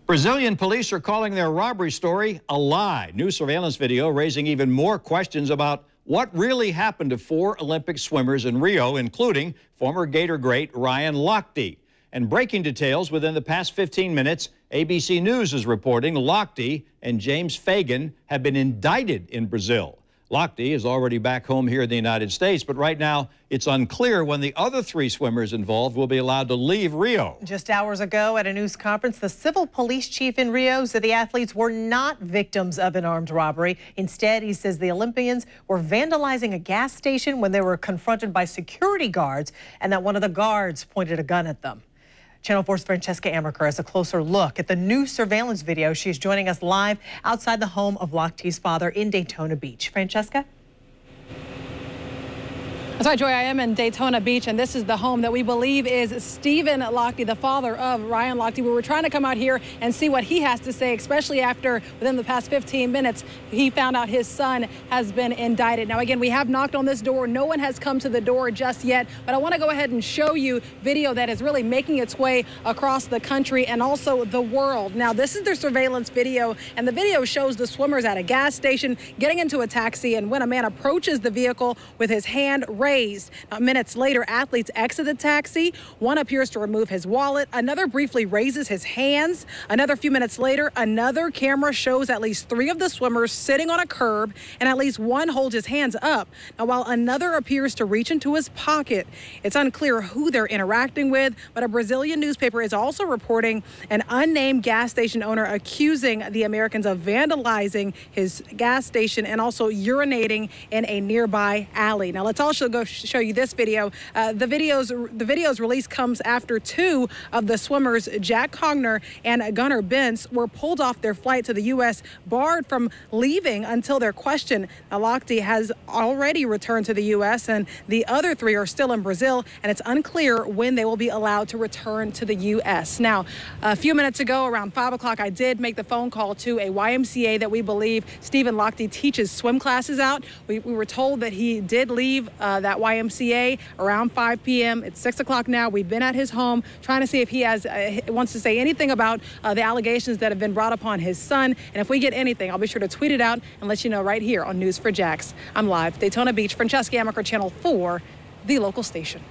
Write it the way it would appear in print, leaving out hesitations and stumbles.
Brazilian police are calling their robbery story a lie. New surveillance video raising even more questions about what really happened to 4 Olympic swimmers in Rio, including former Gator great Ryan Lochte. And breaking details within the past 15 minutes, ABC News is reporting Lochte and James Fagan have been indicted in Brazil. Lochte is already back home here in the United States, but right now it's unclear when the other 3 swimmers involved will be allowed to leave Rio. Just hours ago at a news conference, the civil police chief in Rio said the athletes were not victims of an armed robbery. Instead, he says the Olympians were vandalizing a gas station when they were confronted by security guards and that one of the guards pointed a gun at them. Channel 4's Francesca Amaker has a closer look at the new surveillance video. She's joining us live outside the home of Lochte's father in Daytona Beach. Francesca? That's right, Joy. I am in Daytona Beach, and this is the home that we believe is Stephen Lochte, the father of Ryan Lochte. We were trying to come out here and see what he has to say, especially after, within the past 15 minutes, he found out his son has been indicted. Now, again, we have knocked on this door. No one has come to the door just yet, but I want to go ahead and show you video that is really making its way across the country and also the world. Now, this is their surveillance video, and the video shows the swimmers at a gas station getting into a taxi, and when a man approaches the vehicle with his hand raised. Now, minutes later, athletes exit the taxi. One appears to remove his wallet. Another briefly raises his hands. Another few minutes later, another camera shows at least 3 of the swimmers sitting on a curb, and at least one holds his hands up. Now, while another appears to reach into his pocket, it's unclear who they're interacting with, but a Brazilian newspaper is also reporting an unnamed gas station owner accusing the Americans of vandalizing his gas station and also urinating in a nearby alley. Now, let's also go show you this video. The video's release comes after 2 of the swimmers, Jack Cogner and Gunnar Bentz, were pulled off their flight to the U.S., barred from leaving until their question. Now, Lochte has already returned to the U.S., and the other 3 are still in Brazil, and it's unclear when they will be allowed to return to the U.S. Now, a few minutes ago, around 5 o'clock, I did make the phone call to a YMCA that we believe Stephen Lochte teaches swim classes out. We were told that he did leave that YMCA around 5 p.m. It's 6 o'clock now. We've been at his home trying to see if he wants to say anything about the allegations that have been brought upon his son. And if we get anything, I'll be sure to tweet it out and let you know right here on News4JAX. I'm live, Daytona Beach. Francesca Amaker, Channel 4, the local station.